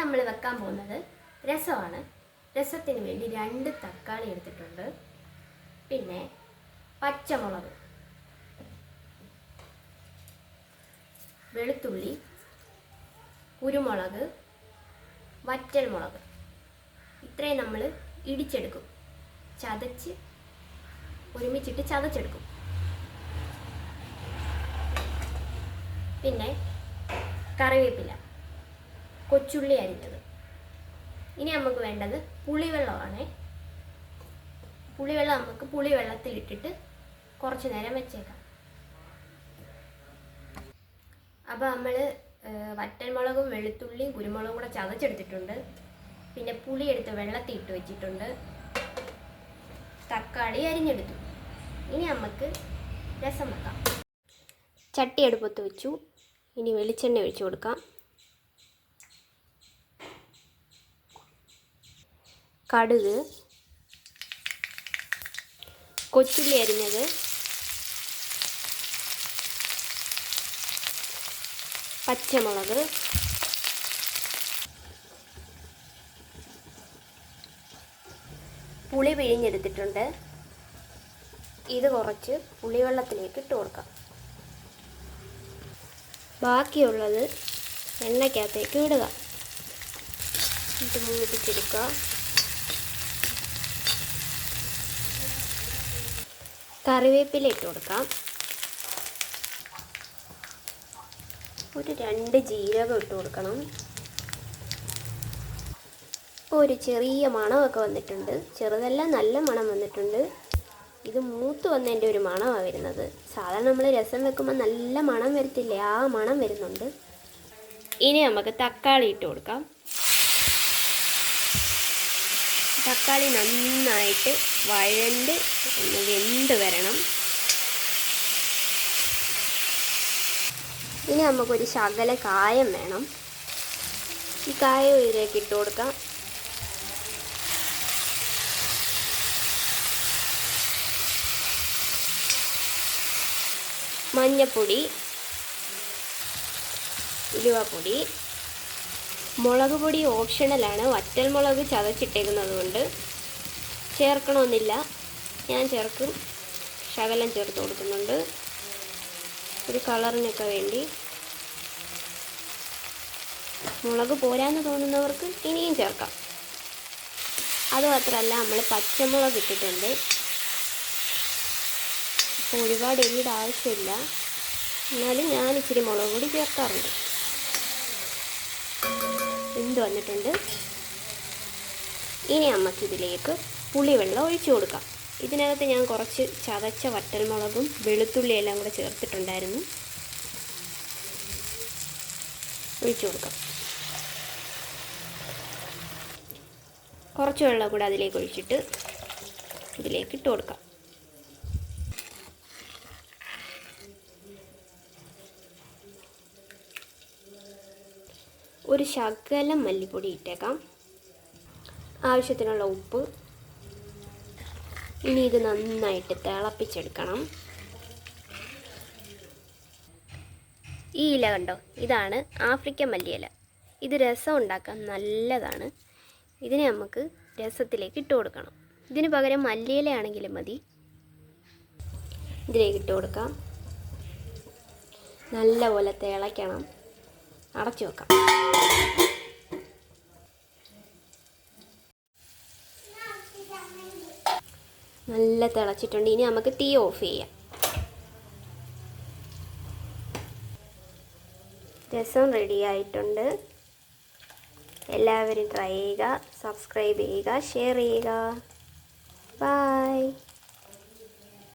നമ്മൾ വെക്കാൻ പോകുന്നത് രസമാണ്. രസത്തിന് വേണ്ടി 2 തക്കാളി എടുത്തിട്ടുണ്ട്. പിന്നെ പച്ചമുളക്, വെളുത്തുള്ളി, കുരുമുളക്, വറ്റൽമുളക് ഇത്രയും നമ്മൾ ഇടിച്ചെടുക്കും. ഒരുമിച്ചിട്ട് ചതച്ചെടുക്കും. പിന്നെ കറിവേപ്പില, കൊച്ചുള്ളി അരിഞ്ഞത്. ഇനി നമുക്ക് വേണ്ടത് പുളിവെള്ളമാണ്. പുളിവെള്ളം നമുക്ക് പുളിവെള്ളത്തിലിട്ടിട്ട് കുറച്ച് നേരം വെച്ചേക്കാം. അപ്പോൾ നമ്മൾ വറ്റൽമുളകും വെളുത്തുള്ളിയും കുരുമുളകും കൂടെ ചതച്ചെടുത്തിട്ടുണ്ട്. പിന്നെ പുളി എടുത്ത് വെള്ളത്തിൽ ഇട്ട് വെച്ചിട്ടുണ്ട്. തക്കാളി അരിഞ്ഞെടുത്തു. ഇനി നമുക്ക് രസം വെക്കാം. ചട്ടി അടുപ്പത്ത് വെച്ചു. ഇനി വെളിച്ചെണ്ണ ഒഴിച്ചു കൊടുക്കാം. കടുക്, കൊച്ചുള്ളി അരിഞ്ഞത്, പച്ചമുളക്, പുളി പിഴിഞ്ഞെടുത്തിട്ടുണ്ട്. ഇത് കുറച്ച് പുളിവെള്ളത്തിലേക്ക് ഇട്ട് കൊടുക്കാം. ബാക്കിയുള്ളത് എണ്ണയ്ക്കകത്തേക്ക് ഇടുക. ഇത് മൂപ്പിച്ചെടുക്കുക. കറിവേപ്പില ഇട്ട് കൊടുക്കാം. ഒരു 2 ജീരകം ഇട്ട് കൊടുക്കണം. ഇപ്പോൾ ഒരു ചെറിയ മണമൊക്കെ വന്നിട്ടുണ്ട്. ചെറുതല്ല, നല്ല മണം വന്നിട്ടുണ്ട്. ഇത് മൂത്ത് വന്നതിൻ്റെ ഒരു മണമാണ് വരുന്നത്. സാധാരണ നമ്മൾ രസം വെക്കുമ്പോൾ നല്ല മണം വരത്തില്ലേ, ആ മണം വരുന്നുണ്ട്. ഇനി നമുക്ക് തക്കാളി ഇട്ട് കൊടുക്കാം. തക്കാളി നന്നായിട്ട് വഴണ്ട് ഒന്ന് വെന്ത് വരണം. ഇനി നമുക്കൊരു ശകല കായം വേണം. ഈ കായം ഇതിലേക്ക് ഇട്ട് കൊടുക്കാം. മഞ്ഞപ്പൊടി, ഉലുവപ്പൊടി, മുളക് പൊടി ഓപ്ഷണലാണ്. വറ്റൽമുളക് ചതച്ചിട്ടേക്കുന്നത് കൊണ്ട് ചേർക്കണമെന്നില്ല. ഞാൻ ചേർക്കും. ശകലം ചേർത്ത് കൊടുക്കുന്നുണ്ട് ഒരു കളറിനൊക്കെ വേണ്ടി. മുളക് പോരാന്ന് തോന്നുന്നവർക്ക് ഇനിയും ചേർക്കാം. അതുമാത്രമല്ല, നമ്മൾ പച്ചമുളക് ഇട്ടിട്ടുണ്ട്. അപ്പോൾ ഒരുപാട് എരിയുടെ ആവശ്യമില്ല. എന്നാലും ഞാൻ ഇച്ചിരി മുളക് പൊടി ചേർക്കാറുണ്ട്. എന്ത് വന്നിട്ടുണ്ട്. ഇനി നമുക്കിതിലേക്ക് പുളിവെള്ളം ഒഴിച്ചു കൊടുക്കാം. ഇതിനകത്ത് ഞാൻ കുറച്ച് ചതച്ച വറ്റൽമുളകും വെളുത്തുള്ളിയും എല്ലാം കൂടെ ചേർത്തിട്ടുണ്ടായിരുന്നു. ഒഴിച്ചു കൊടുക്കാം. കുറച്ച് വെള്ളം കൂടെ അതിലേക്ക് ഒഴിച്ചിട്ട് ഇതിലേക്ക് ഇട്ട് കൊടുക്കാം. ഒരു ശകലം മല്ലിപ്പൊടി ഇട്ടേക്കാം. ആവശ്യത്തിനുള്ള ഉപ്പ്. ഇനി ഇത് നന്നായിട്ട് തിളപ്പിച്ചെടുക്കണം. ഈ ഇല കണ്ടോ, ഇതാണ് ആഫ്രിക്കൻ മല്ലിയില. ഇത് രസം ഉണ്ടാക്കാൻ നല്ലതാണ്. ഇതിനെ നമുക്ക് രസത്തിലേക്ക് ഇട്ട് കൊടുക്കണം. ഇതിന് പകരം മല്ലിയില ആണെങ്കിലും മതി. ഇതിലേക്ക് ഇട്ട് കൊടുക്കാം. നല്ലപോലെ തിളയ്ക്കണം. അടച്ചു വെക്കാം. നല്ല തിളച്ചിട്ടുണ്ട്. ഇനി നമുക്ക് തീ ഓഫ് ചെയ്യാം. രസം റെഡി ആയിട്ടുണ്ട്. എല്ലാവരും ട്രൈ ചെയ്യുക, സബ്സ്ക്രൈബ് ചെയ്യുക, ഷെയർ ചെയ്യുക. ബൈ.